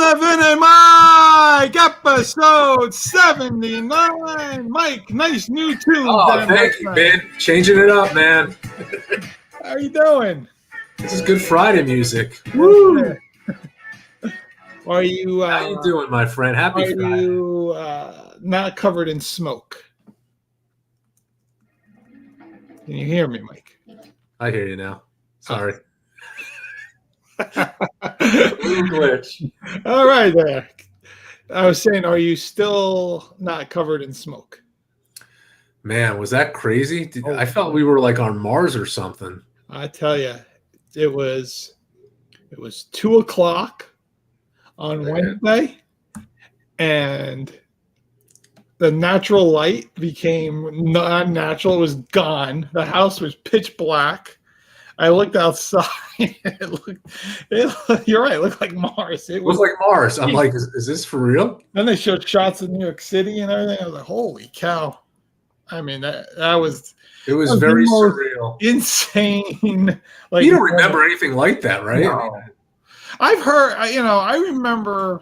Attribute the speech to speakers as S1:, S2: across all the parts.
S1: the Vin and Mike, episode 79. Mike, nice new tune.
S2: Oh, thank you, Ben. Changing it up, man.
S1: How are you doing?
S2: This is good Friday music.
S1: Woo! Are you?
S2: How you doing, my friend? Happy Friday.
S1: Are you not covered in smoke? Can you hear me, Mike?
S2: I hear you now. Sorry. Glitch.
S1: All right, there. I was saying, are you still not covered in smoke?
S2: Man, was that crazy? I felt we were like on Mars or something.
S1: I tell you, it was 2:00 on Wednesday, and the natural light became non-natural. It was gone. The house was pitch black. I looked outside. You're right. It looked like Mars.
S2: It was like Mars. I'm like, is this for real?
S1: Then they showed shots of New York City and everything. I was like, holy cow. I mean, that was.
S2: It was very surreal.
S1: Insane. Like,
S2: you don't remember anything like that, right?
S1: No. I've heard, I remember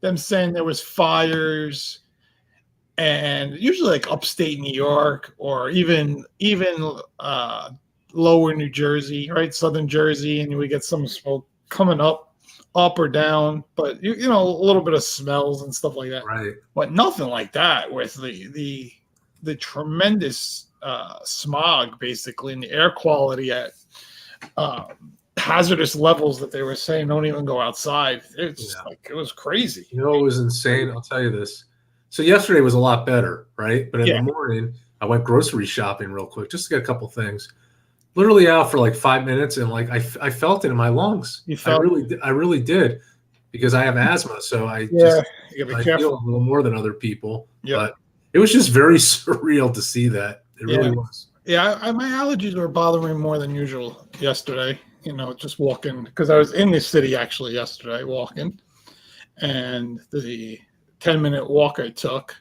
S1: them saying there was fires, and usually like upstate New York or even lower New Jersey, right? Southern Jersey, and we get some smoke coming up or down, but a little bit of smells and stuff like that.
S2: Right.
S1: But nothing like that with the tremendous smog, basically, and the air quality at hazardous levels that they were saying don't even go outside. It's like, it was crazy.
S2: It was insane. I'll tell you this. So yesterday was a lot better, right? But in the morning, I went grocery shopping real quick just to get a couple things. Literally out for like 5 minutes, and like I felt it in my lungs. I really did, because I have asthma, so I feel a little more than other people. Yeah. But it was just very surreal to see that. It really was. Yeah,
S1: my allergies were bothering me more than usual yesterday. Just walking, because I was in the city actually yesterday walking, and the 10-minute walk I took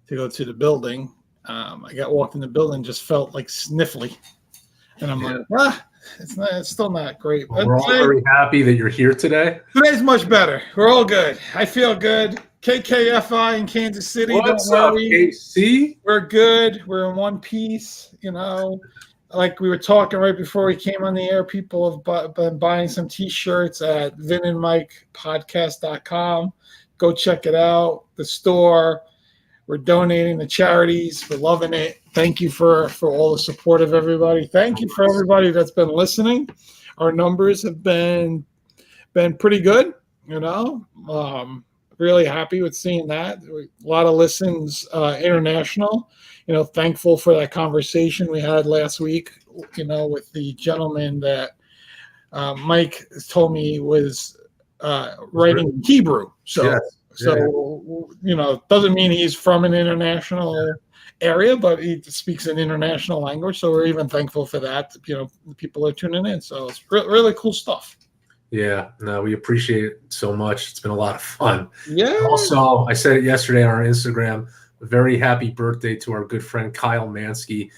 S1: to go to the building, I got walked in the building, just felt like sniffly. And I'm like, it's still not great.
S2: But we're all very happy that you're here today.
S1: Today's much better. We're all good. I feel good. KKFI in Kansas City.
S2: What's up, KC?
S1: We're good. We're in one piece. Like we were talking right before we came on the air, people have been buying some T-shirts at vinandmikepodcast.com. Go check it out. The store. We're donating to charities. We're loving it. Thank you for all the support of everybody. Thank you for everybody that's been listening. Our numbers have been pretty good. Really happy with seeing that. A lot of listens international. Thankful for that conversation we had last week, with the gentleman that Mike told me was writing Hebrew. So, doesn't mean he's from an international area, but he speaks an international language. So we're even thankful for that. People are tuning in. So it's really cool stuff.
S2: Yeah, no, we appreciate it so much. It's been a lot of fun.
S1: Yeah.
S2: Also, I said it yesterday on our Instagram, a very happy birthday to our good friend Kyle Mansky.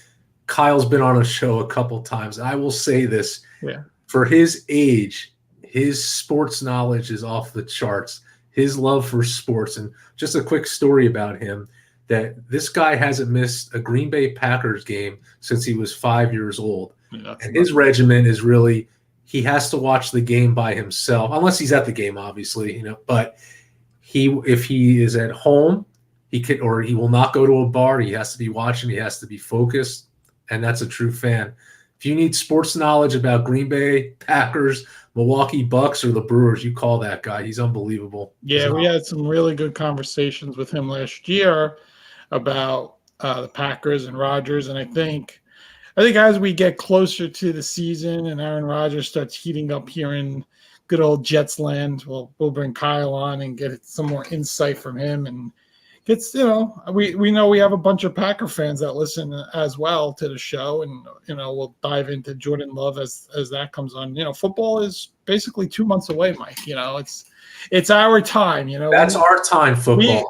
S2: Kyle's been on a show a couple times. I will say this.
S1: Yeah.
S2: For his age, his sports knowledge is off the charts. His love for sports. And just a quick story about him, that this guy hasn't missed a Green Bay Packers game since he was 5 years old. Yeah, and his regimen is really, he has to watch the game by himself, unless he's at the game, obviously, but if he is at home, he will not go to a bar. He has to be watching. He has to be focused. And that's a true fan. If you need sports knowledge about Green Bay, Packers, Milwaukee Bucks, or the Brewers, you call that guy. He's unbelievable.
S1: Yeah, we had some really good conversations with him last year about the Packers and Rodgers. And I think as we get closer to the season and Aaron Rodgers starts heating up here in good old Jets land, we'll bring Kyle on and get some more insight from him. And it's, we know we have a bunch of Packer fans that listen as well to the show, and we'll dive into Jordan Love as that comes on. Football is basically 2 months away, Mike. It's our time.
S2: That's our time. Football.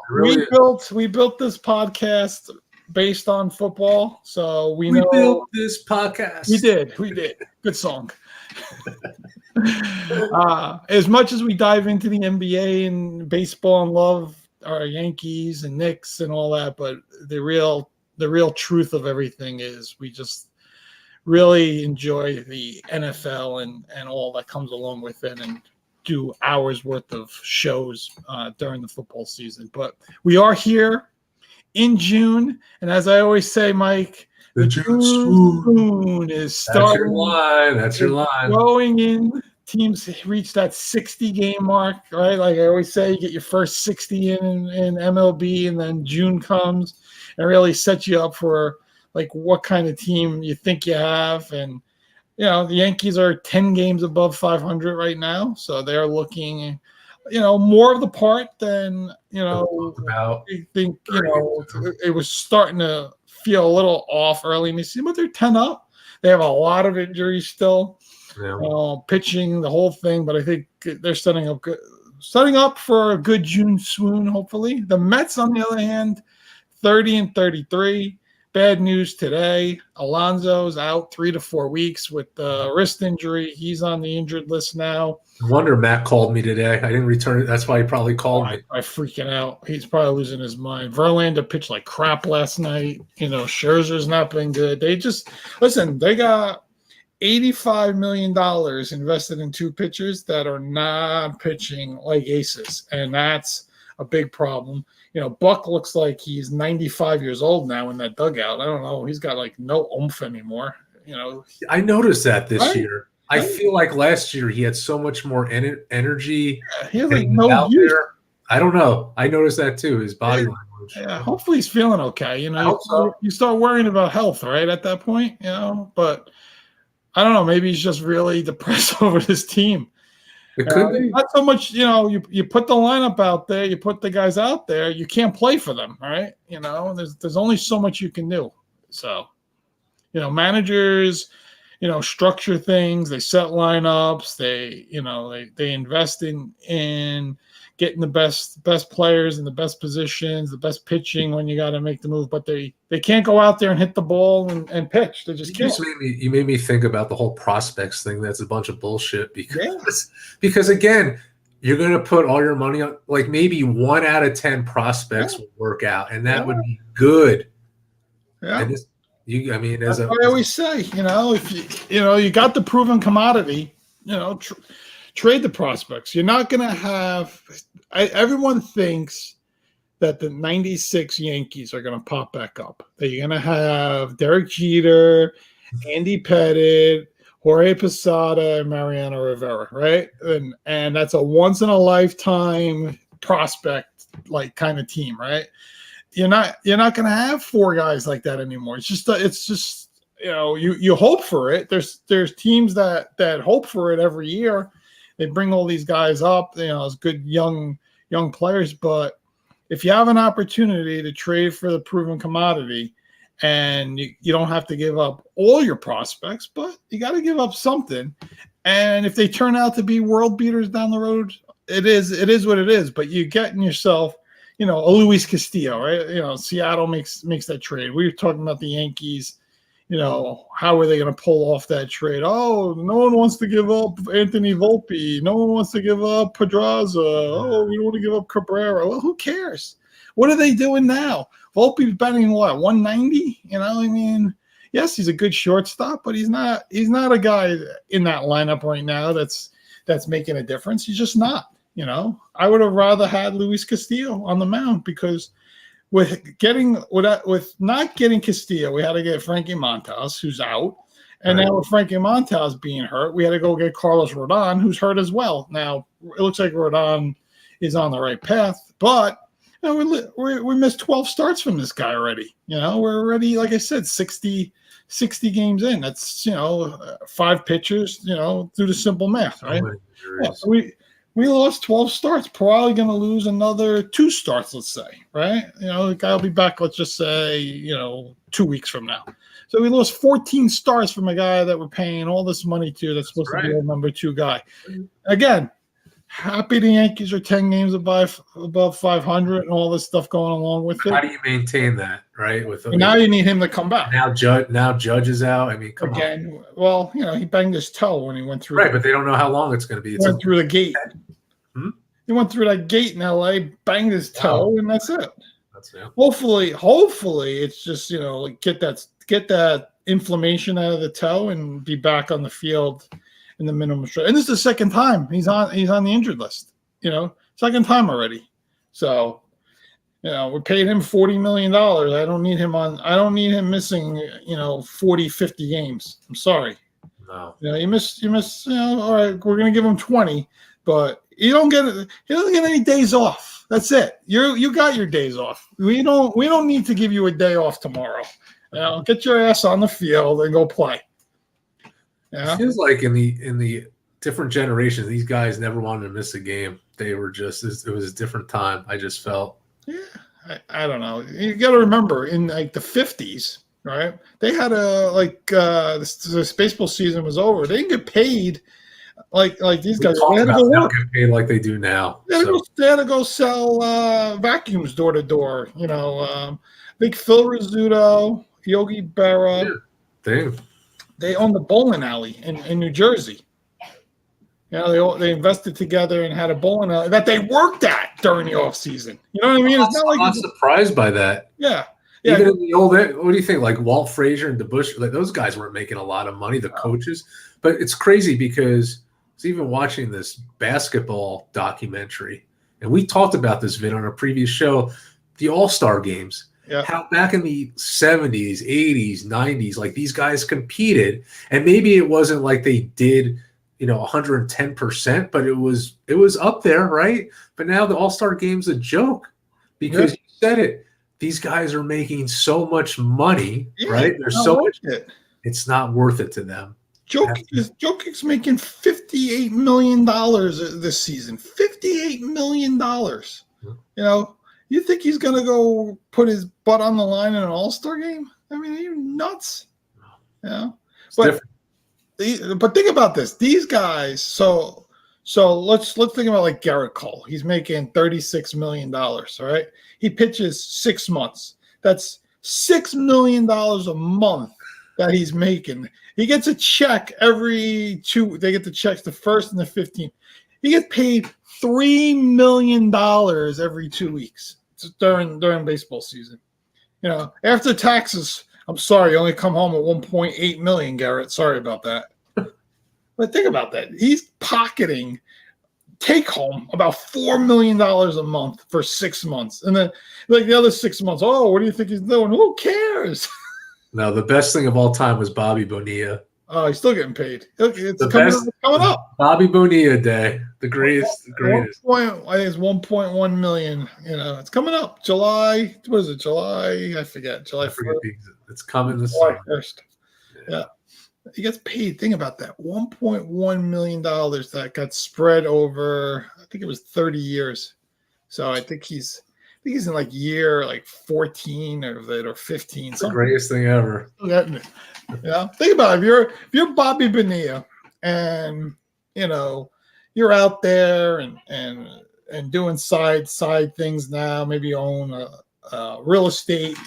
S1: We built this podcast based on football, so we
S2: built this podcast.
S1: We did. Good song. As much as we dive into the NBA and baseball and love our Yankees and Knicks and all that, but the real truth of everything is we just really enjoy the NFL and all that comes along with it, and do hours worth of shows during the football season. But we are here in June, and as I always say, Mike,
S2: The June swoon
S1: is starting.
S2: That's your line. That's your line.
S1: Going in, teams reach that 60-game mark, right? Like I always say, you get your first 60 in MLB, and then June comes and really sets you up for like what kind of team you think you have. And the Yankees are 10 games above 500 right now, so they're looking more of the part than
S2: about.
S1: I think it was starting to feel a little off early in the season, but they're 10 up. They have a lot of injuries still, pitching, the whole thing, but I think they're setting up for a good June swoon, hopefully. The Mets, on the other hand, 30-33. Bad news today. Alonso's out 3 to 4 weeks with a wrist injury. He's on the injured list now.
S2: No wonder Matt called me today. I didn't return it. That's why he probably called me.
S1: I'm freaking out. He's probably losing his mind. Verlander pitched like crap last night. Scherzer's not been good. They got $85 million invested in 2 pitchers that are not pitching like aces, and that's a big problem. Buck looks like he's 95 years old now in that dugout. I don't know. He's got like no oomph anymore.
S2: I noticed that this year. I
S1: Right.
S2: feel like last year he had so much more energy.
S1: Yeah, he has like no use.
S2: There. I don't know. I noticed that too. His body language.
S1: Yeah, hopefully he's feeling okay.
S2: I hope so.
S1: You start worrying about health, right, at that point. But I don't know. Maybe he's just really depressed over this team.
S2: It could be.
S1: Not so much, you put the lineup out there, you put the guys out there, you can't play for them, right? There's only so much you can do. So, managers, structure things, they set lineups, they invest in getting the best players in the best positions, the best pitching when you got to make the move, but they can't go out there and hit the ball and pitch. They just can't.
S2: You made me think about the whole prospects thing. That's a bunch of bullshit because again, you're going to put all your money on like maybe 1 out of 10 prospects will work out, and that would be good.
S1: Yeah.
S2: And
S1: That's what I always say, if you got the proven commodity, trade the prospects. You're not going to have – everyone thinks that the 96 Yankees are going to pop back up. That you're going to have Derek Jeter, Andy Pettitte, Jorge Posada, and Mariano Rivera, right? And that's a once-in-a-lifetime prospect like kind of team, right? You're not going to have 4 guys like that anymore. It's just you hope for it. There's teams that hope for it every year. They bring all these guys up, as good young players. But if you have an opportunity to trade for the proven commodity, and you don't have to give up all your prospects, but you got to give up something. And if they turn out to be world beaters down the road, it is what it is. But you're getting yourself, a Luis Castillo, right? Seattle makes that trade. We were talking about the Yankees. How are they going to pull off that trade? Oh, no one wants to give up Anthony Volpe. No one wants to give up Pedraza. Oh, we don't want to give up Cabrera. Well, who cares? What are they doing now? Volpe's batting what, 190? Yes, he's a good shortstop, but he's not a guy in that lineup right now that's making a difference. He's just not. I would have rather had Luis Castillo on the mound because with not getting Castillo, we had to get Frankie Montas, who's out. And now with Frankie Montas being hurt, we had to go get Carlos Rodon, who's hurt as well. Now, it looks like Rodon is on the right path, but we missed 12 starts from this guy already. We're already, like I said, 60 games in. That's, 5 pitchers, do the simple math, right? Yeah, we lost 12 starts. Probably going to lose another 2 starts, let's say, right? The guy will be back, let's just say, 2 weeks from now. So we lost 14 starts from a guy that we're paying all this money to that's supposed to be our number 2 guy. Again, happy the Yankees are 10 games above 500 and all this stuff going along with
S2: How
S1: it.
S2: do you maintain that, right? With
S1: And now you need him to come back.
S2: now Judge is out. I mean, come
S1: Again,
S2: on.
S1: well, he banged his toe when he went through.
S2: Right, but they don't know how long it's going to be.
S1: Went through the gate.
S2: Hmm?
S1: He went through that gate in LA, banged his toe, and that's it.
S2: That's it.
S1: Hopefully, it's just get that inflammation out of the toe and be back on the field in the minimum stretch. And this is the second time he's on the injured list. Second time already. So, we paid him $40 million. I don't need him missing 40, 50 games. I'm sorry.
S2: No.
S1: You miss. All right, we're gonna give him 20, but he doesn't get any days off. That's it. You got your days off. We don't need to give you a day off tomorrow. Get your ass on the field and go play.
S2: It feels like in the different generations, these guys never wanted to miss a game. They were just it was a different time. I just felt.
S1: Yeah, I don't know. You got to remember in like the 50s, right? They had this baseball season was over. They didn't get paid like these guys. They had to go work.
S2: Get paid like they do now.
S1: They had to go sell vacuums door to door. Big Phil Rizzuto, Yogi Berra.
S2: Yeah,
S1: they owned the bowling alley in New Jersey. They invested together and had a bowling alley that they worked at during the off season. You know what I mean?
S2: I'm not surprised by that.
S1: Yeah.
S2: Even in the old, what do you think? Like Walt Frazier and DeBusch, like those guys weren't making a lot of money, the coaches. But it's crazy because I was even watching this basketball documentary, and we talked about this, Vin, on a previous show, the All-Star games. Yeah. How back in the 70s, 80s, 90s, like these guys competed, and maybe it wasn't like they did 110%, but it was up there, right? But now the All-Star game's a joke because you said it. These guys are making so much money, right? There's so much. It's not worth it to them.
S1: Jokic's making $58 million this season. $58 million. You think he's going to go put his butt on the line in an All-Star game? I mean, are you nuts? But think about this. These guys, so let's think about like Garrett Cole. He's making $36 million, all right? He pitches 6 months. That's $6 million a month that he's making. He gets a check every they get the checks the 1st and the 15th. He gets paid $3 million every 2 weeks during baseball season. After taxes, I'm sorry, you only come home at $1.8 million, Garrett. Sorry about that. But think about that. He's pocketing take home about $4 million a month for 6 months. And then like the other 6 months, what do you think he's doing? Who cares?
S2: No, the best thing of all time was Bobby Bonilla.
S1: Oh, he's still getting paid. It's coming up.
S2: Bobby Bonilla Day. The greatest.
S1: I think it's 1.1 million. It's coming up. July. What is it? July? I forget. July 1st.
S2: It's coming this summer.
S1: 1st. Yeah. He gets paid. Think about that. $1.1 million that got spread over, I think it was 30 years. So I think he's in like year 14 or 15.
S2: It's the greatest thing ever.
S1: Think about it. If you're Bobby Bonilla and you're out there and doing side things now, maybe you own a real estate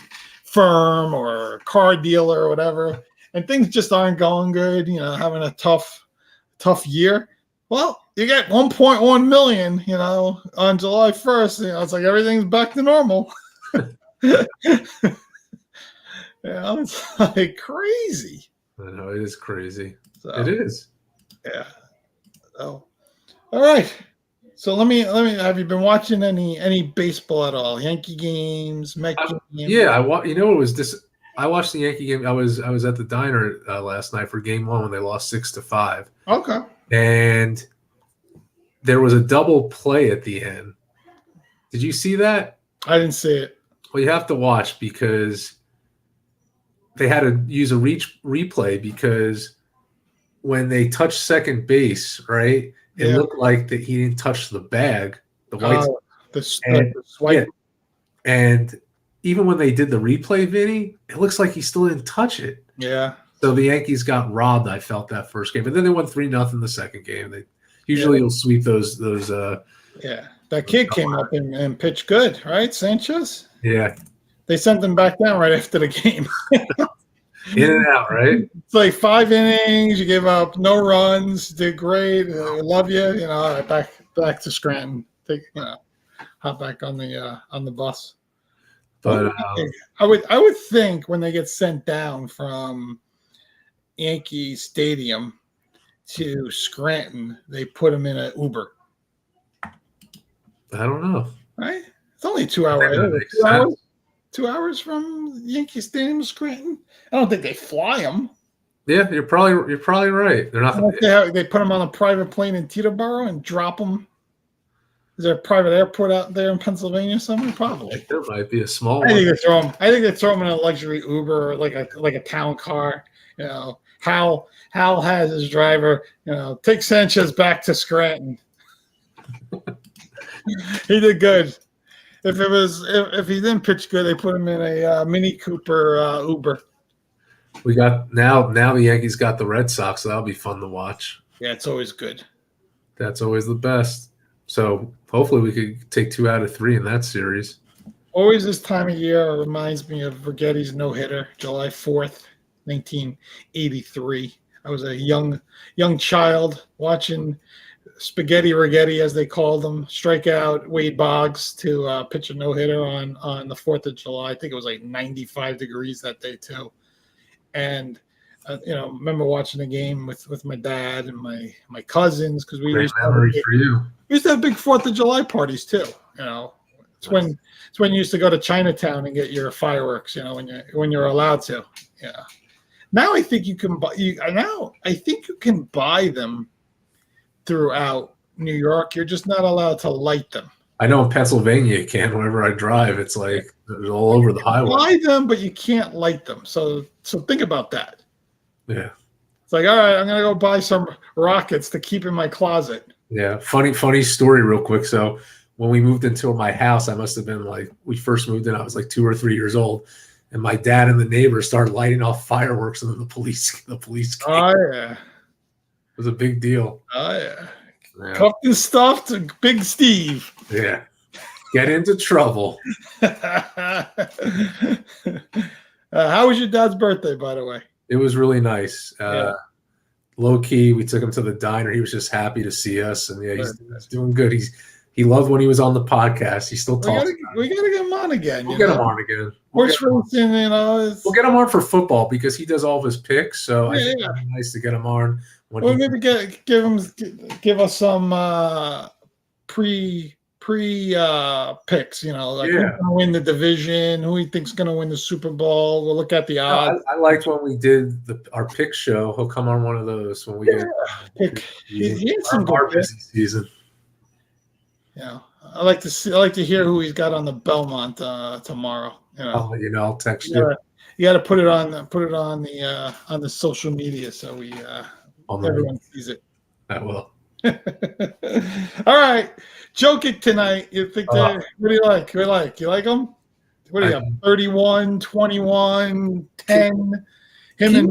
S1: firm or a car dealer or whatever, and things just aren't going good, having a tough year. Well, you get 1.1 million, on July 1st. It's like everything's back to normal. It's like crazy.
S2: I know it is crazy.
S1: So,
S2: it is.
S1: Yeah. So, all right. So let me. Have you been watching any baseball at all? Yankee games, Met games?
S2: Yeah, I watched the Yankee game. I was at the diner last night for Game 1 when they lost 6-5.
S1: Okay.
S2: And there was a double play at the end. Did you see that?
S1: I didn't see it.
S2: Well, you have to watch because they had to use a replay because when they touched second base, right, it looked like that he didn't touch the bag, the white.
S1: The swipe.
S2: Yeah. And even when they did the replay, Vinny, it looks like he still didn't touch it.
S1: Yeah.
S2: So the Yankees got robbed, I felt, that first game. But then they won 3-0 the second game. Usually he'll sweep those.
S1: Yeah, that kid came up and pitched good, right? Sanchez.
S2: Yeah,
S1: They sent him back down right after the game.
S2: in and out, right?
S1: It's like 5 innings. You gave up no runs. Did great. Love you. You know, all right, back to Scranton. Hop back on the bus.
S2: But
S1: I would think when they get sent down from Yankee Stadium to Scranton, they put them in an Uber.
S2: I don't know.
S1: Right? It's only a 2 hour. 2 hours from Yankee Stadium to Scranton. I don't think they fly them.
S2: Yeah, you're probably right. They're not.
S1: They put them on a private plane in Teterboro and drop them. Is there a private airport out there in Pennsylvania somewhere? Probably.
S2: There might be a small one.
S1: I think they throw them in a luxury Uber, or like a town car. You know, Hal has his driver. You know, take Sanchez back to Scranton. He did good. If he didn't pitch good, they put him in a Mini Cooper Uber.
S2: We got now the Yankees got the Red Sox, so that'll be fun to watch.
S1: Yeah, it's always good.
S2: That's always the best. So hopefully we could take 2 out of 3 in that series.
S1: Always this time of year reminds me of Righetti's no-hitter, July 4th, 1983. I was a young child watching Spaghetti Righetti, as they called him, strike out Wade Boggs to pitch a no-hitter on the 4th of July. I think it was like 95 degrees that day too. And remember watching the game with my dad and my cousins, because we used to have big 4th of July parties too. You know, it's when you used to go to Chinatown and get your fireworks. You know, when you're allowed to. Yeah. Now I think you can buy them throughout New York. You're just not allowed to light them.
S2: I know in Pennsylvania you can. Whenever I drive, it's like it's all over the highway.
S1: Buy them, but you can't light them. So think about that.
S2: Yeah.
S1: It's like, all right, I'm gonna go buy some rockets to keep in my closet.
S2: Yeah. Funny story real quick. So when we moved into my house, I must have been we first moved in, I was like 2 or 3 years old. And my dad and the neighbors started lighting off fireworks, and then the police came.
S1: Oh yeah.
S2: It was a big deal.
S1: Oh yeah. Cuffed and stuffed to Big Steve.
S2: Yeah. Get into trouble.
S1: How was your dad's birthday, by the way?
S2: It was really nice. Low key, we took him to the diner. He was just happy to see us, and he's doing good. He loved when he was on the podcast. He still talks.
S1: We gotta get him on again.
S2: We'll get him on again.
S1: Horse racing,
S2: we'll get him on for football because he does all of his picks. So I think it'd be nice to get him on.
S1: Maybe give us some pre picks. You know, like who's gonna win the division, who he thinks gonna win the Super Bowl. We'll look at the odds.
S2: I liked when we did our pick show. He'll come on one of those when we get
S1: he had some good
S2: busy season.
S1: Yeah, I like to hear who he's got on the Belmont tomorrow. You know,
S2: I'll let you know. I'll text you.
S1: You got to put it on the social media so everyone sees it.
S2: I will.
S1: All right, Jokic tonight. You think what do you like? You like him? What do you have? 31, 21, 10. Him and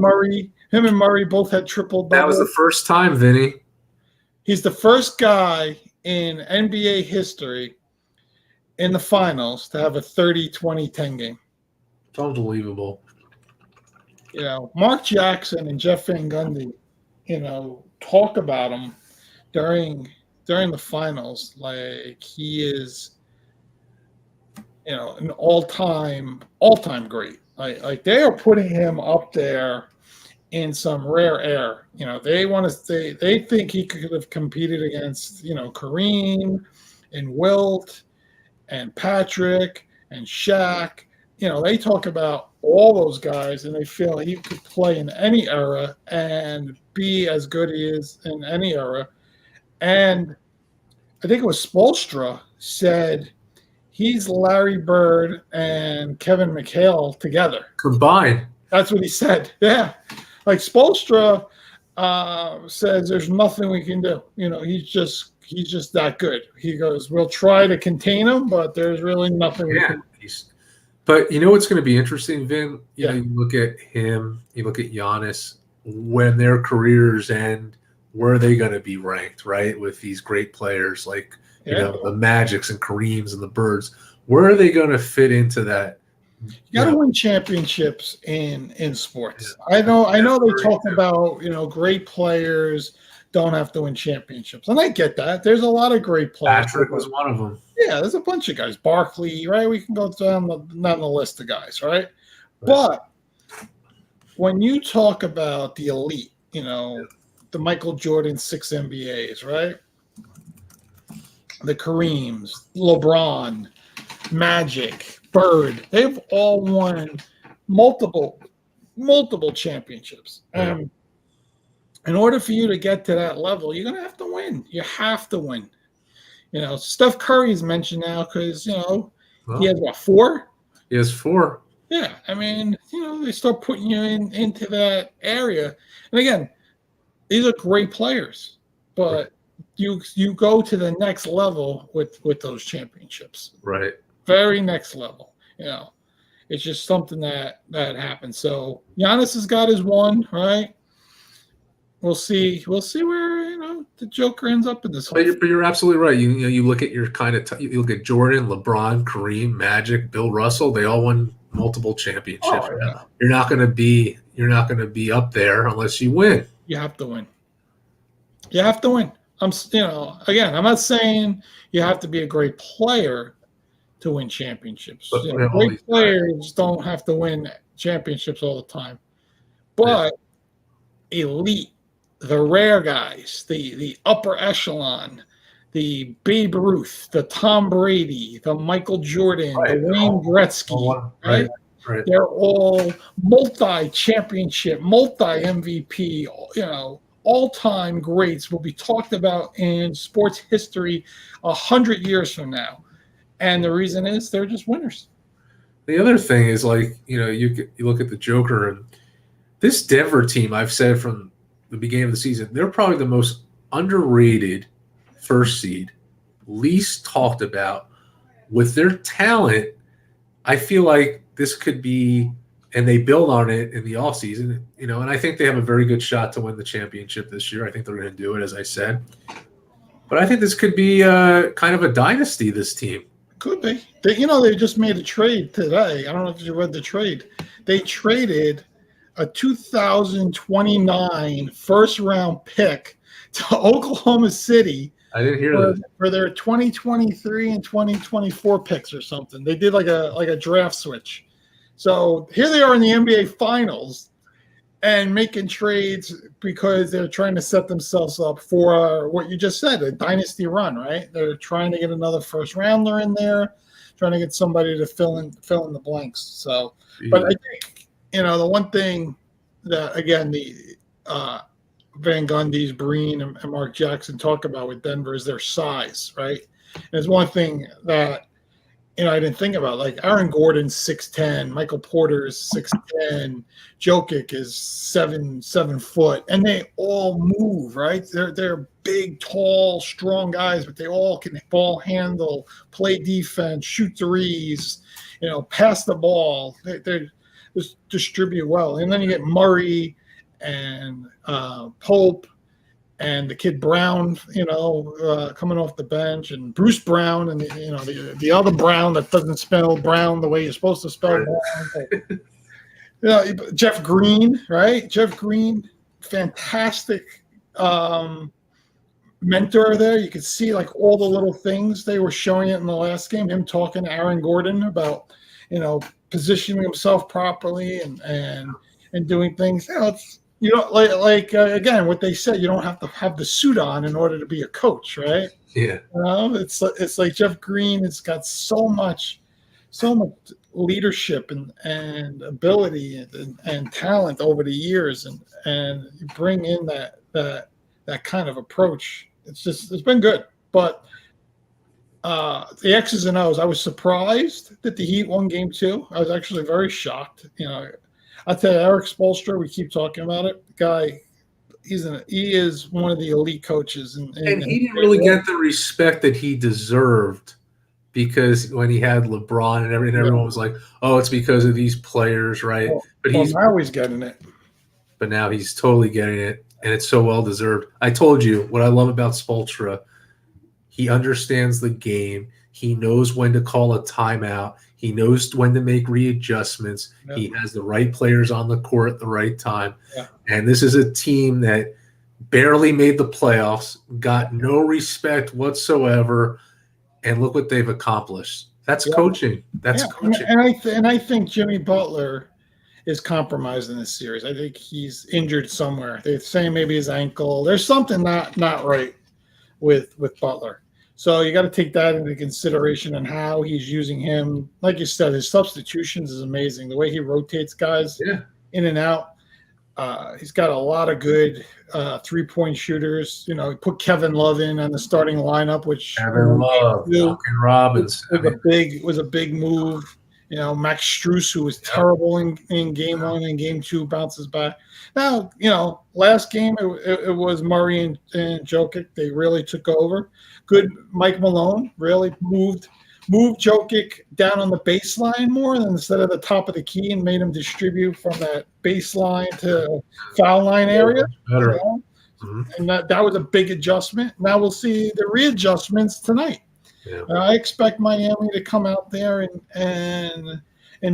S1: Murray both had triple doubles.
S2: That was the first time, Vinny.
S1: He's the first guy in NBA history in the finals to have a 30, 20, 10 game.
S2: It's unbelievable.
S1: You know, Mark Jackson and Jeff Van Gundy, talk about him during the finals like he is, an all-time great. Like they are putting him up there in some rare air. They think he could have competed against, Kareem and Wilt and Patrick and Shaq. They talk about all those guys, and they feel he could play in any era and be as good as he is in any era. And I think it was Spoelstra said he's Larry Bird and Kevin McHale together.
S2: Combined.
S1: That's what he said. Yeah. Like Spoelstra says there's nothing we can do. He's just that good. He goes, we'll try to contain him, but there's really nothing we can do.
S2: But what's going to be interesting, Vin? You look at him, you look at Giannis, when their careers end, where are they going to be ranked, right? With these great players like,
S1: Yeah.
S2: the Magics and Kareems and the Birds, where are they going to fit into that?
S1: You got to win championships in sports. I know they talk about, great players don't have to win championships, and I get that. There's a lot of great players.
S2: Patrick was one of them.
S1: Yeah, there's a bunch of guys. Barkley, right? We can go down the list of guys, right? But when you talk about the elite, the Michael Jordan 6 NBAs, right? The Kareems, LeBron, Magic, Bird, they've all won multiple championships. And in order for you to get to that level, you're going to have to win. You have to win. Steph Curry is mentioned now because, he has, 4?
S2: He has 4.
S1: Yeah. I mean, they start putting you into that area. And again, these are great players, but you go to the next level with those championships.
S2: Right.
S1: Very next level. It's just something that happens. So Giannis has got his one, right? We'll see where the Joker ends up in this.
S2: But you're absolutely right. You look at your you look at Jordan, LeBron, Kareem, Magic, Bill Russell. They all won multiple championships.
S1: Oh, yeah.
S2: You're not going to be up there unless you win.
S1: You have to win. You have to win. Again, I'm not saying you have to be a great player to win championships.
S2: But
S1: great players don't have to win championships all the time. But elite, the rare guys, the upper echelon, the Babe Ruth, the Tom Brady, the Michael Jordan, the Wayne Gretzky, right? They're all multi-championship, multi-MVP, all-time greats will be talked about in sports history 100 years from now. And the reason is they're just winners.
S2: The other thing is, you look at the Joker, and this Denver team, I've said from the beginning of the season, they're probably the most underrated first seed, least talked about. With their talent, I feel like this could be, and they build on it in the offseason, and I think they have a very good shot to win the championship this year. I think they're going to do it, as I said. But I think this could be kind of a dynasty, this team.
S1: Could be. They just made a trade today. I don't know if you read the trade. They traded a 2029 first-round pick to Oklahoma City.
S2: I didn't hear that.
S1: For their 2023 and 2024 picks or something. They did like a draft switch. So here they are in the NBA Finals and making trades because they're trying to set themselves up for what you just said, a dynasty run, right? They're trying to get another first rounder in there, trying to get somebody to fill in the blanks. So, but I think, the one thing that, again, the Van Gundy's, Breen, and Mark Jackson talk about with Denver is their size, right? And it's one thing that, I didn't think about. Like Aaron Gordon's 6'10", Michael Porter's 6'10", Jokic is 7 foot, and they all move, right? They're big, tall, strong guys, but they all can ball handle, play defense, shoot threes, pass the ball. They just distribute well. And then you get Murray and Pope and the kid Brown, coming off the bench, and Bruce Brown, and the other Brown that doesn't spell Brown the way you're supposed to spell Brown. Jeff Green, right? Jeff Green, fantastic mentor there. You could see all the little things they were showing it in the last game. Him talking to Aaron Gordon about positioning himself properly and doing things. It's. Again, what they said, you don't have to have the suit on in order to be a coach, right?
S2: Yeah.
S1: It's like Jeff Green has got so much leadership and ability and talent over the years, and you bring in that kind of approach. It's been good. But the X's and O's, I was surprised that the Heat won game 2. I was actually very shocked. I'll tell you, Eric Spoelstra, we keep talking about it. The guy, he is one of the elite coaches. And
S2: he didn't really get the respect that he deserved, because when he had LeBron and everyone was like, oh, it's because of these players, right?
S1: But now he's getting it.
S2: But now he's totally getting it. and it's so well deserved. I told you what I love about Spoelstra. He understands the game. He knows when to call a timeout. He knows when to make readjustments.
S1: Yeah.
S2: He has the right players on the court at the right time.
S1: Yeah.
S2: And this is a team that barely made the playoffs, got no respect whatsoever, and look what they've accomplished. That's coaching. That's coaching.
S1: And I think Jimmy Butler is compromised in this series. I think he's injured somewhere. They're saying maybe his ankle. There's something not right with Butler. So you got to take that into consideration and how he's using him. Like you said, his substitutions is amazing. The way he rotates guys in and out. He's got a lot of good 3-point shooters. You know, he put Kevin Love in on the starting lineup, which
S2: Kevin Love, Duncan Robinson
S1: was a big move. You know, Max Strus, who was terrible in game 1 and game 2, bounces back. Now, you know, last game it was Murray and Jokic. They really took over. Good Mike Malone really moved Jokic down on the baseline more than instead of the top of the key and made him distribute from that baseline to foul line area.
S2: Better.
S1: You know? And that was a big adjustment. Now we'll see the readjustments tonight.
S2: Yeah.
S1: I expect Miami to come out there and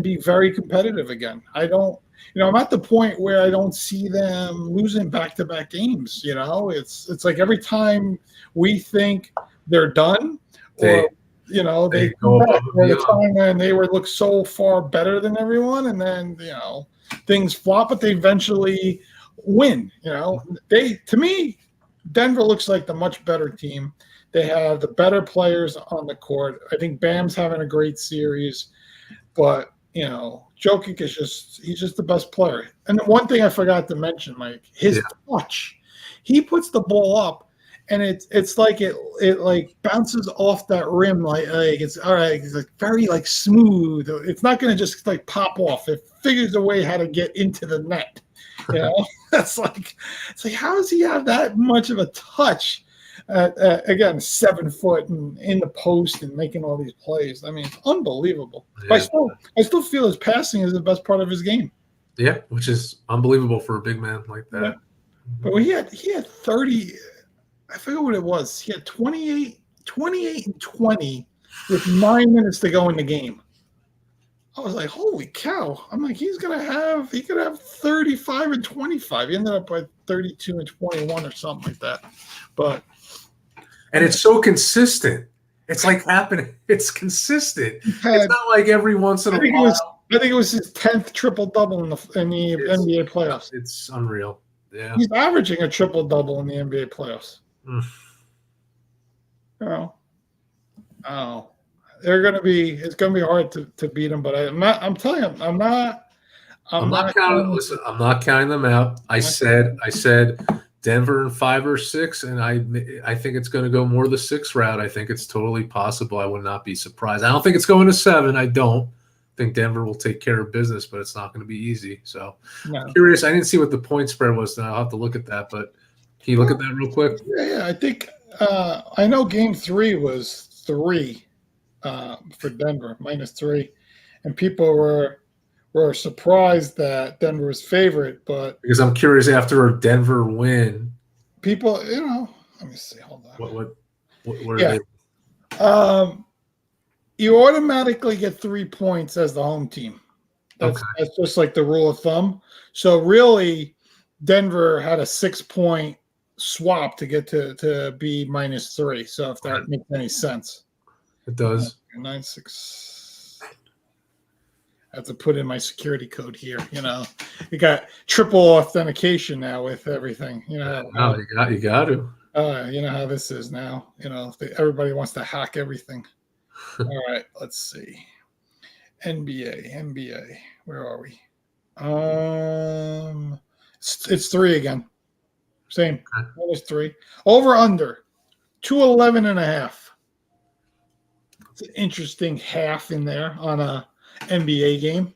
S1: be very competitive again. I don't, you know, I'm at the point where I don't see them losing back-to-back games. You know, it's like every time we think they're done, or you know, they come back where the time when they look so far better than everyone, and then you know things flop, but they eventually win. You know, to me, Denver looks like the much better team. They have the better players on the court. I think Bam's having a great series, but you know, Jokic he's just the best player. And the one thing I forgot to mention, Mike, his touch. He puts the ball up, and it's like it like bounces off that rim like it's all right. It's like very like smooth. It's not going to just like pop off. It figures a way how to get into the net. You know, it's like how does he have that much of a touch? Again, 7 foot and in the post and making all these plays. I mean, it's unbelievable. Yeah. But I still feel his passing is the best part of his game.
S2: Yeah, which is unbelievable for a big man like that. Yeah.
S1: But he had 30. I forget what it was. He had 28 and 20 with 9 minutes to go in the game. I was like, holy cow. I'm like, he could have 35 and 25. He ended up with 32 and 21 or something like that. And
S2: it's so consistent. It's like happening. It's consistent. It's not like every once in a while.
S1: I think it was his 10th triple-double in the NBA playoffs.
S2: It's unreal. Yeah.
S1: He's averaging a triple-double in the NBA playoffs. You know, it's going to be hard to beat them, but I'm telling you, I'm not
S2: counting them out. I said Denver in 5 or 6, and I think it's going to go more the 6 route. I think it's totally possible. I would not be surprised. I don't think it's going to 7. I don't think Denver will take care of business, but it's not going to be easy. So I'm curious. I didn't see what the point spread was. I'll have to look at that. But can you look at that real quick?
S1: Yeah. I think I know Game 3 was 3 for Denver, -3, and people were surprised that Denver was favorite, but
S2: because I'm curious after a Denver win,
S1: people, you know, let me see. Hold on.
S2: What are they?
S1: You automatically get 3 points as the home team. That's just like the rule of thumb. So really, Denver had a 6-point swap to get to be -3. So if that makes any sense,
S2: it does.
S1: 9-6. I have to put in my security code here. You know, you got triple authentication now with everything. You know,
S2: you got to.
S1: You know how this is now. You know, everybody wants to hack everything. All right, let's see. NBA. Where are we? It's 3 again. Same. -3. Over under 211.5. It's an interesting half in there on a NBA game.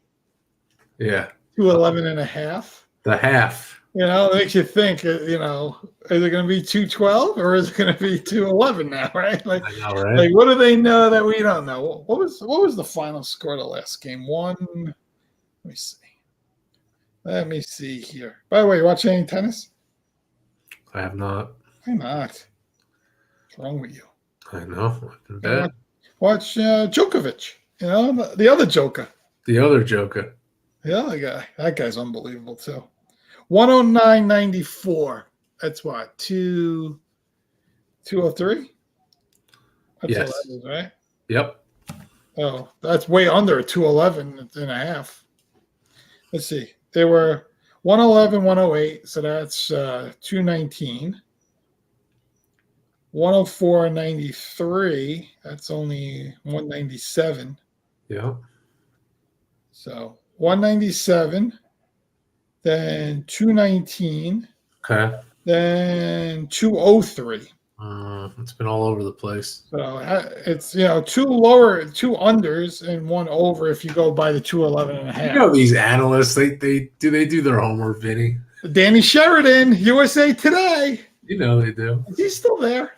S2: Yeah.
S1: 211.5.
S2: The half.
S1: You know, it makes you think, you know, is it going to be 212 or is it going to be 211 now, right? Like,
S2: I know, right?
S1: Like, what do they know that we don't know? What was the final score of the last game? Let me see here. By the way, you watching any tennis?
S2: I have not.
S1: Why not? What's wrong with you?
S2: I know. In
S1: You
S2: bed.
S1: watch Djokovic. You know, the other Joker.
S2: The other Joker.
S1: The other guy. That guy's unbelievable too. 109.94. That's what? 203? That's
S2: Yes.
S1: all that is, right?
S2: Yep.
S1: Oh, that's way under 211 and a half. Let's see. They were 111, 108, so that's 219. 104.93, that's only 197.
S2: Yeah.
S1: So 197, then 219,
S2: Okay.
S1: then 203.
S2: It's been all over the place.
S1: So it's, two unders and one over if you go by the 211 and a half.
S2: You know these analysts, they do their homework, Vinny.
S1: Danny Sheridan, USA Today.
S2: You know they do.
S1: Is he still there?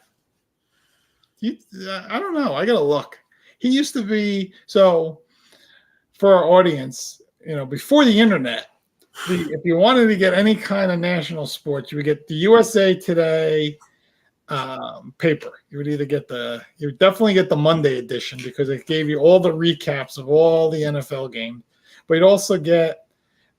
S1: I don't know. I got to look. He used to be, so for our audience, before the internet, if you wanted to get any kind of national sports, you would get the USA Today paper. You would definitely get the Monday edition because it gave you all the recaps of all the NFL games. But you'd also get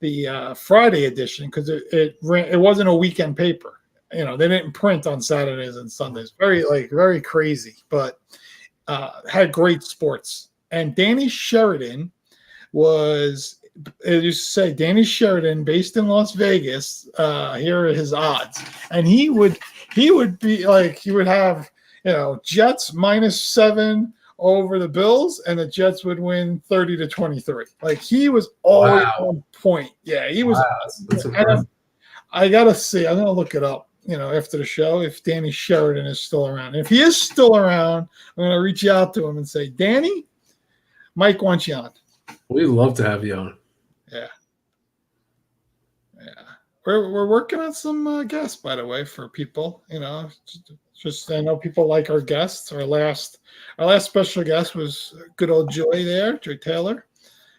S1: the Friday edition because it wasn't a weekend paper. They didn't print on Saturdays and Sundays. Very crazy, but had great sports. And Danny Sheridan it used to say Danny Sheridan, based in Las Vegas. Here are his odds, and he would be like, he would have Jets -7 over the Bills, and the Jets would win 30-23. Like, he was always on point. Yeah, he was.
S2: That's impressive.
S1: I gotta see. I'm gonna look it up. After the show, if Danny Sheridan is still around. And if he is still around, I'm going to reach out to him and say, Danny, Mike wants you on.
S2: We'd love to have you on.
S1: Yeah. We're working on some guests, by the way, for people. Just I know people like our guests. Our last special guest was good old Joy there, Joy Taylor.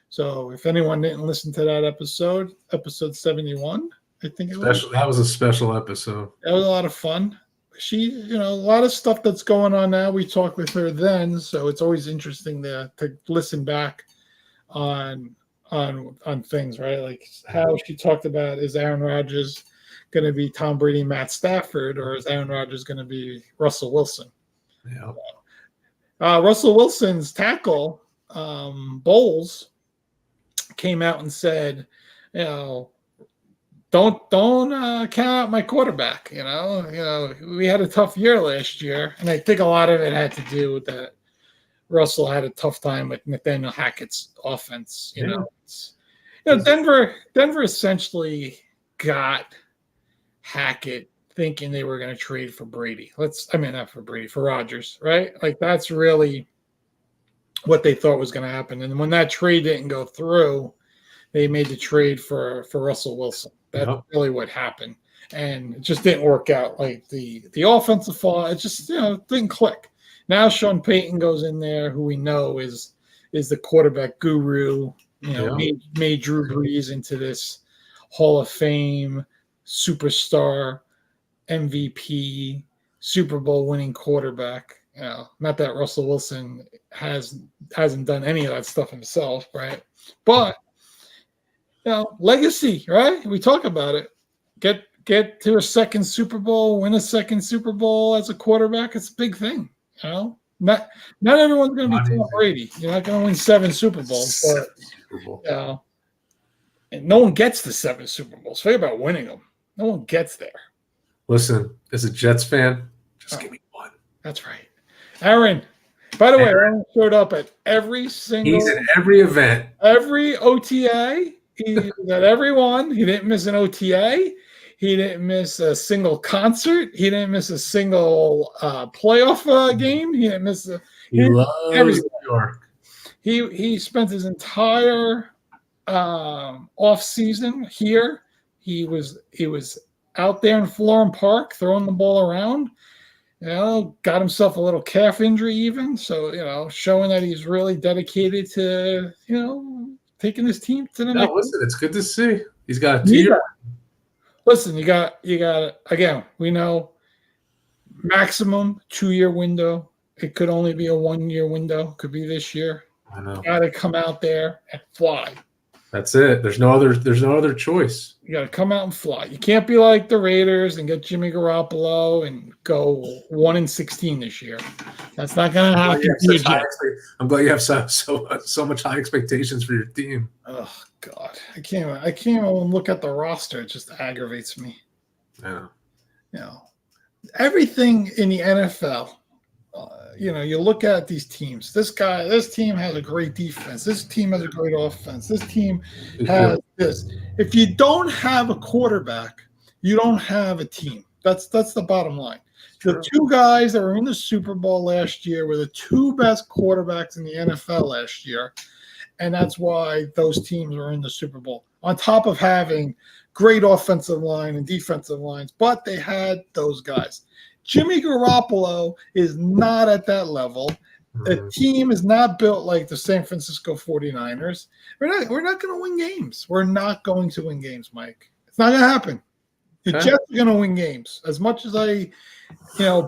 S1: So if anyone didn't listen to that episode 71. I think
S2: That was a special episode.
S1: That was a lot of fun. She, a lot of stuff that's going on now. We talked with her then, so it's always interesting to listen back on things, right? Like how she talked about, is Aaron Rodgers going to be Tom Brady, Matt Stafford, or is Aaron Rodgers going to be Russell Wilson?
S2: Yeah.
S1: Russell Wilson's tackle, Bowles, came out and said, Don't count out my quarterback. We had a tough year last year, and I think a lot of it had to do with that. Russell had a tough time with Nathaniel Hackett's offense. Denver essentially got Hackett thinking they were going to trade for Brady. Not for Brady, for Rodgers, right? Like, that's really what they thought was going to happen. And when that trade didn't go through, they made the trade for Russell Wilson. That's really what happened. And it just didn't work out. Like the offensive fall, it just, didn't click. Now Sean Payton goes in there, who we know is the quarterback guru, made Drew Brees into this Hall of Fame superstar, MVP, Super Bowl winning quarterback. Not that Russell Wilson hasn't done any of that stuff himself, right? But legacy, right? We talk about it. Get to a second Super Bowl, win a second Super Bowl as a quarterback. It's a big thing. Not everyone's going to be Tom Brady. You're not going to win 7 Super Bowls, but and no one gets to 7 Super Bowls. Think about winning them. No one gets there.
S2: Listen, as a Jets fan, just give me one.
S1: That's right, Aaron. By the way, Aaron showed up at every single.
S2: He's in every event,
S1: every OTA. He was at every one. He didn't miss an OTA. He didn't miss a single concert. He didn't miss a single playoff game. He didn't miss a.
S2: He loves New York.
S1: He spent his entire off season here. He was out there in Florham Park throwing the ball around. Got himself a little calf injury even. So showing that he's really dedicated to taking his team to the next.
S2: Listen, it's good to see. He's got a 2-year.
S1: Listen, you got again, we know maximum 2-year window. It could only be a 1-year window. Could be this year.
S2: I know.
S1: Got to come out there and fly.
S2: That's it. There's no other choice.
S1: You got to come out and fly. You can't be like the Raiders and get Jimmy Garoppolo and go 1-16 this year. That's not going to happen.
S2: I'm glad you have so much high expectations for your team.
S1: Oh God, I can't even look at the roster. It just aggravates me.
S2: Yeah.
S1: You know, everything in the NFL. You look at these teams. This team has a great defense. This team has a great offense. This team has this. If you don't have a quarterback, you don't have a team. That's the bottom line. The two guys that were in the Super Bowl last year were the two best quarterbacks in the NFL last year, and that's why those teams were in the Super Bowl. On top of having great offensive line and defensive lines, but they had those guys. Jimmy Garoppolo is not at that level. The team is not built like the San Francisco 49ers. We're not going to win games. We're not going to win games, Mike. It's not going to happen. The Jets are going to win games. As much as I,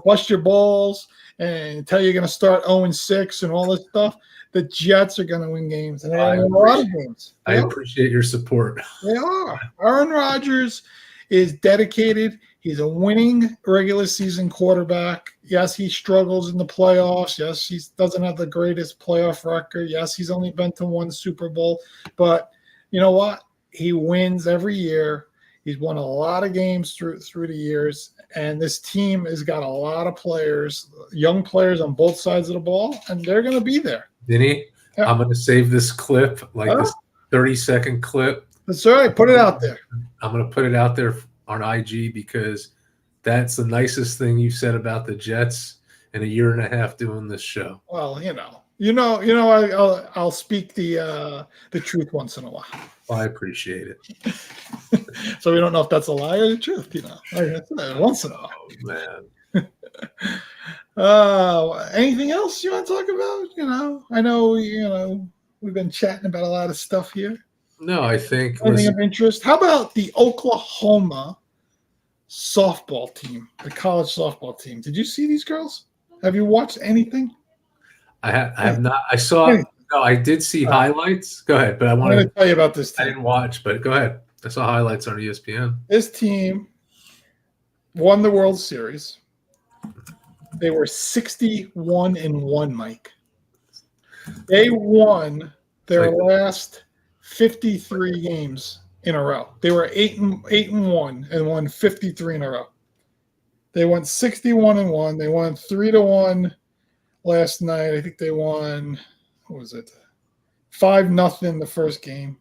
S1: bust your balls and tell you you're going to start 0-6 and all this stuff, the Jets are going to win games. And they're going to win a lot of games.
S2: I appreciate your support.
S1: They are. Aaron Rodgers is dedicated. He's a winning regular season quarterback. Yes, he struggles in the playoffs. Yes, he doesn't have the greatest playoff record. Yes, he's only been to one Super Bowl. But you know what? He wins every year. He's won a lot of games through the years. And this team has got a lot of players, young players on both sides of the ball, and they're going to be there.
S2: Vinny, yeah. I'm going to save this clip, this 30-second clip.
S1: That's all right. Put it out there.
S2: I'm going to put it out there on IG because that's the nicest thing you said about the Jets in a year and a half doing this show.
S1: Well, I'll speak the truth once in a while.
S2: Well, I appreciate it.
S1: So we don't know if that's a lie or the truth, once in a while.
S2: Oh
S1: man. Anything else you want to talk about? I know we've been chatting about a lot of stuff here.
S2: No, I think
S1: anything of interest. How about the Oklahoma softball team, the college softball team? Did you see these girls? Have you watched anything?
S2: I have not. I saw. No, I did see highlights. Go ahead, but I wanted to
S1: tell you about this team.
S2: I didn't watch, but go ahead. I saw highlights on ESPN.
S1: This team won the World Series. They were 61-1, Mike. They won their last 53 games in a row. They were 8-1 and won 53 in a row. They won 61-1. They won 3-1 last night. I think they won, what was it? 5-0 the first game.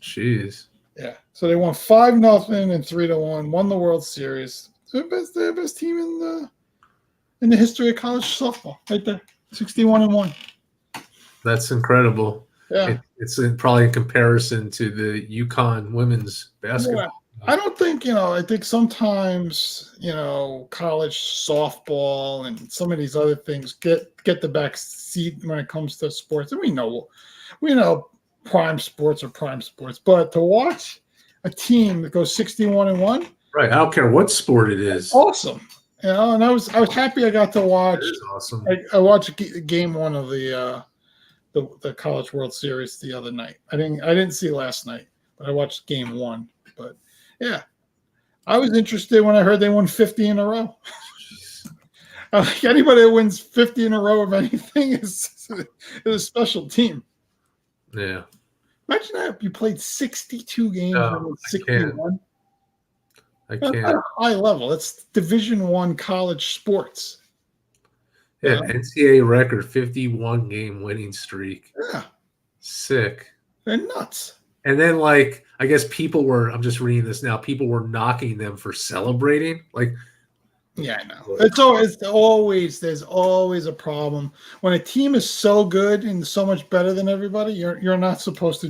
S2: Jeez.
S1: Yeah. So they won 5-0 and 3-1. Won the World Series. They're the best team in the history of college softball. Right there. 61-1.
S2: That's incredible.
S1: Yeah.
S2: It's probably in comparison to the UConn women's basketball.
S1: Yeah. I don't think, I think sometimes, college softball and some of these other things get the back seat when it comes to sports. And we know prime sports are prime sports, but to watch a team that goes 61-1.
S2: Right. I don't care what sport it is.
S1: Awesome. And I was happy I got to watch.
S2: It is awesome.
S1: I watched game one of the College World Series the other night. I didn't see last night, but I watched game one. But yeah, I was interested when I heard they won 50 in a row. Anybody that wins 50 in a row of anything is a special team.
S2: Yeah.
S1: Imagine that you played 62 games and won 61.
S2: I can't.
S1: That's at a high level. It's Division I college sports.
S2: Yeah, NCAA record 51 game winning streak.
S1: Yeah.
S2: Sick.
S1: They're nuts.
S2: And then I guess I'm just reading this now, people were knocking them for celebrating.
S1: Yeah, I know. There's always a problem. When a team is so good and so much better than everybody, you're not supposed to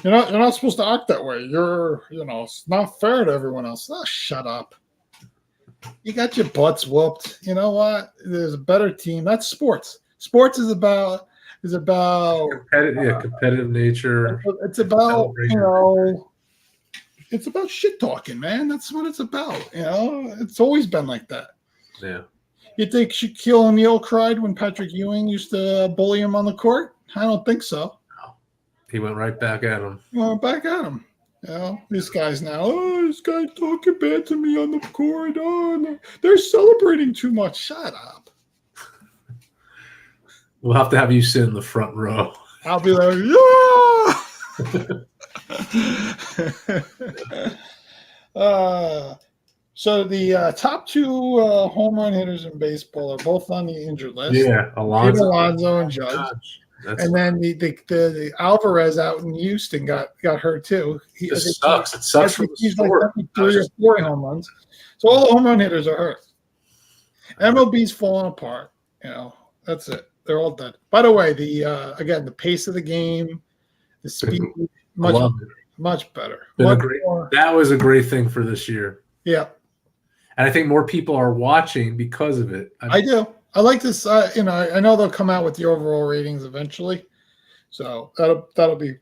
S1: you're not supposed to act that way. It's not fair to everyone else. Oh, shut up. You got your butts whooped. You know what? There's a better team. That's sports. Sports is about competitive
S2: nature.
S1: It's about It's about shit talking, man. That's what it's about. It's always been like that.
S2: Yeah.
S1: You think Shaquille O'Neal cried when Patrick Ewing used to bully him on the court? I don't think so.
S2: No. He went right back at him.
S1: Back at him. These guys now, this guy's talking bad to me on the court. Oh, no. They're celebrating too much. Shut up.
S2: We'll have to have you sit in the front row.
S1: I'll be like, yeah. So the top two home run hitters in baseball are both on the injured list.
S2: Yeah,
S1: Alonso and Judge. And then the Alvarez out in Houston got hurt too.
S2: It sucks. It sucks for the sport.
S1: Like 3 or 4 home runs. So all the home run hitters are hurt. MLB's falling apart. That's it. They're all dead. By the way, the pace of the game, the speed, much better.
S2: That was a great thing for this year.
S1: Yeah.
S2: And I think more people are watching because of it.
S1: I do. I like this. I know they'll come out with the overall ratings eventually, so that'll be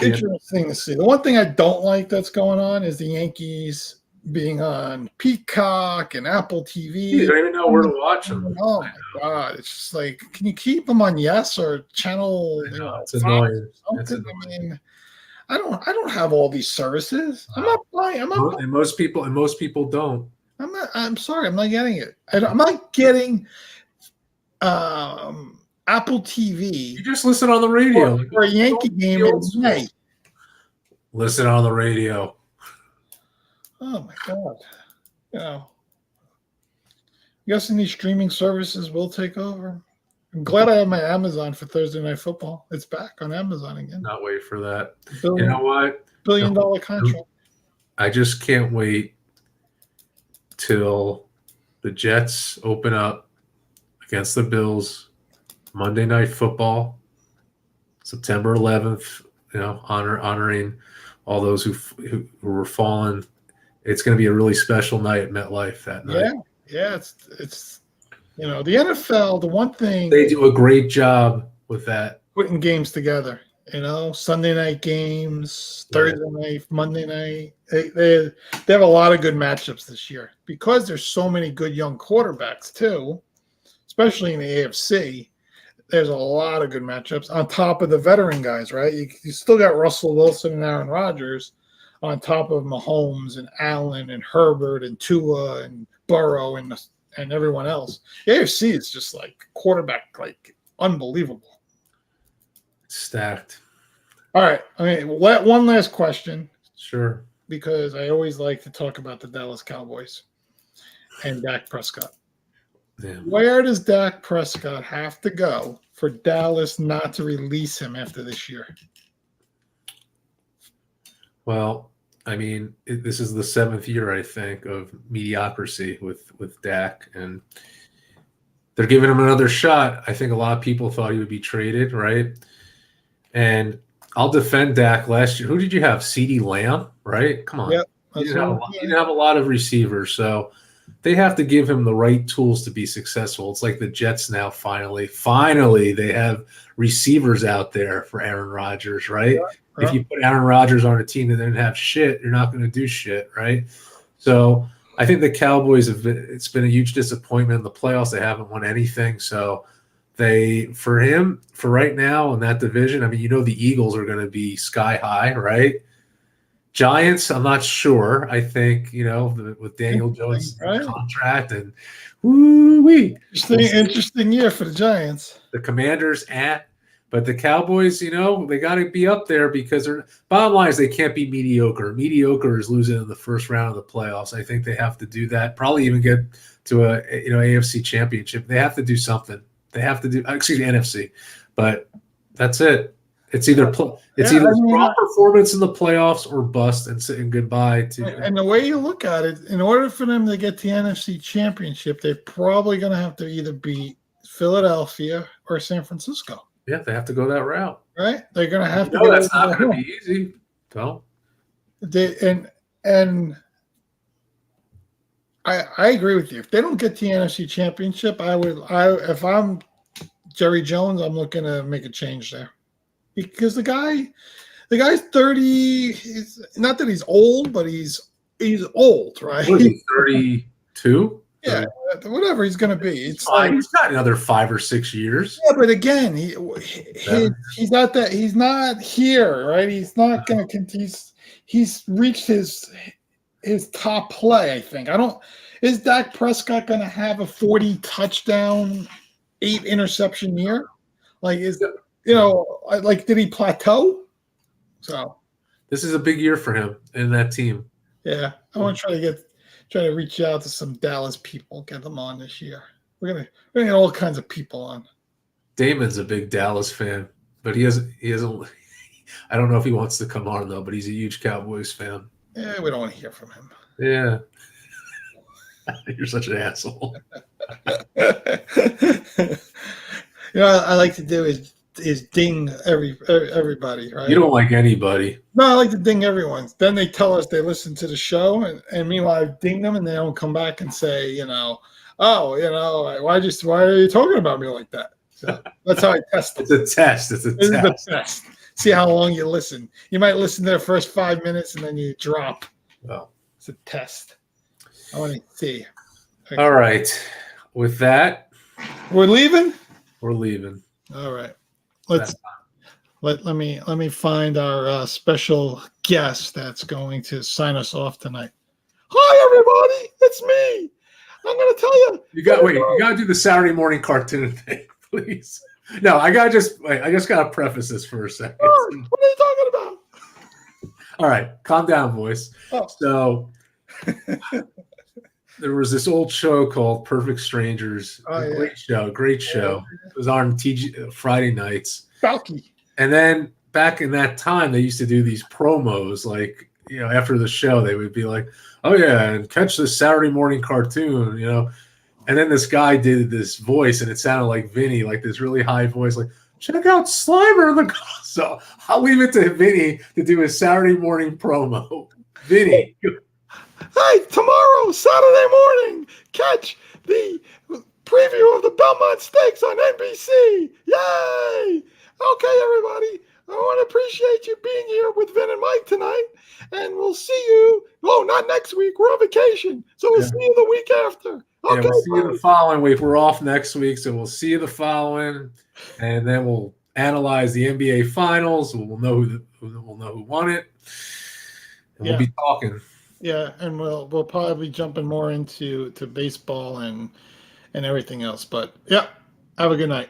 S1: interesting to see. The one thing I don't like that's going on is the Yankees being on Peacock and Apple TV.
S2: You don't even know where to watch them.
S1: Oh my god! It's just like, can you keep them on Yes or channel?
S2: It's annoying.
S1: I mean, I don't have all these services. I'm not buying.
S2: And most people don't.
S1: I'm sorry. I'm not getting it. I'm not getting Apple TV.
S2: You just listen on the radio
S1: for a Yankee game in May.
S2: Listen on the radio.
S1: Oh my god! I'm guessing these streaming services will take over. I'm glad I have my Amazon for Thursday Night Football. It's back on Amazon again.
S2: Not wait for that.
S1: You
S2: know what?
S1: $1 billion contract.
S2: I just can't wait till the Jets open up against the Bills, Monday Night Football, September 11th. Honoring all those who were fallen. It's going to be a really special night at MetLife that night.
S1: Yeah. It's the NFL. The one thing
S2: they do a great job with that,
S1: putting games together. Sunday night games, Thursday night, Monday night. They have a lot of good matchups this year because there's so many good young quarterbacks too, especially in the AFC. There's a lot of good matchups on top of the veteran guys, right? You still got Russell Wilson and Aaron Rodgers on top of Mahomes and Allen and Herbert and Tua and Burrow and everyone else. The AFC is just like quarterback, like unbelievable.
S2: Stacked.
S1: All right. One last question.
S2: Sure.
S1: Because I always like to talk about the Dallas Cowboys and Dak Prescott.
S2: Damn.
S1: Where does Dak Prescott have to go for Dallas not to release him after this year?
S2: Well, this is the 7th year, I think, of mediocrity with Dak, and they're giving him another shot. I think a lot of people thought he would be traded, right? And I'll defend Dak last year. Who did you have? CeeDee Lamb, right? Come on.
S1: Yep,
S2: you didn't have a lot of receivers, so they have to give him the right tools to be successful. It's like the Jets now finally they have receivers out there for Aaron Rodgers, right? If you put Aaron Rodgers on a team that didn't have shit, you're not going to do shit, right? So I think the Cowboys it's been a huge disappointment in the playoffs. They haven't won anything. So for right now in that division, the Eagles are going to be sky high, right? Giants, I'm not sure. I think, with Daniel Jones' contract and woo-wee.
S1: Interesting year for the Giants.
S2: The Commanders, but the Cowboys, they got to be up there because bottom line is they can't be mediocre. Mediocre is losing in the first round of the playoffs. I think they have to do that. Probably even get to a AFC championship. They have to do something. They have to do NFC. But that's it. It's either strong performance in the playoffs or bust and saying goodbye to.
S1: And the way you look at it, in order for them to get the NFC championship, they're probably going to have to either beat Philadelphia or San Francisco.
S2: Yeah, they have to go that route.
S1: Right? They're going to have to.
S2: That's not going to be easy. No.
S1: I agree with you. If they don't get the NFC championship, if I'm Jerry Jones, I'm looking to make a change there. Because the guy, The guy's 30. He's not that he's old, but he's old, right?
S2: What is he, 32?
S1: Yeah, whatever he's going to be. It's
S2: Fine.
S1: like,
S2: He's got another 5 or 6 years.
S1: yeah, but again, he's not that. He's not here, right? He's not going to. He's reached his top play. I think. I don't. Is Dak Prescott going to have a 40 touchdown, 8 interception year? Like, did he plateau? So
S2: This is a big year for him and that team.
S1: yeah, I want to try to reach out to some Dallas people, get them on this year. We're gonna get all kinds of people on.
S2: Damon's a big Dallas fan, but he hasn't. I don't know if he wants to come on though, but he's a huge Cowboys fan.
S1: Yeah, we don't want to hear from him.
S2: Yeah. You're such an asshole.
S1: I like to do is ding everybody, right?
S2: You don't like anybody.
S1: No, I like to ding everyone. Then they tell us they listen to the show, and meanwhile I ding them, and they don't come back and say, why are you talking about me like that? So that's how I test it.
S2: It's a test. It's a
S1: test. See how long you listen. You might listen to the first 5 minutes, and then you drop.
S2: Oh.
S1: It's a test. I want to see.
S2: Okay. All right. With that,
S1: we're leaving.
S2: We're leaving.
S1: All right. Let me find our special guest that's going to sign us off tonight. Hi, everybody. It's me. I'm going to tell you.
S2: You got to do the Saturday morning cartoon thing, please. No, I just got to preface this for a second.
S1: Oh, what are you talking about?
S2: All right, calm down, voice.
S1: Oh.
S2: So there was this old show called Perfect Strangers. Great show. It was on Friday nights.
S1: Falky.
S2: And then back in that time, they used to do these promos, like, after the show, they would be like, oh yeah, and catch this Saturday morning cartoon, And then this guy did this voice, and it sounded like Vinny, like this really high voice, like, check out Slimer. So I'll leave it to Vinny to do his Saturday morning promo. Vinny.
S1: Hey, tomorrow, Saturday morning, catch the preview of the Belmont Stakes on NBC. Yay! Okay, everybody. I want to appreciate you being here with Vin and Mike tonight. And we'll see you. Oh, not next week. We're on vacation. So we'll see you the week after. Okay,
S2: we'll see you the following week. We're off next week, so we'll see you the following. And then we'll analyze the NBA Finals. We'll know who won it. And we'll be talking.
S1: Yeah, and we'll probably be jumping more into baseball and everything else. But yeah, have a good night.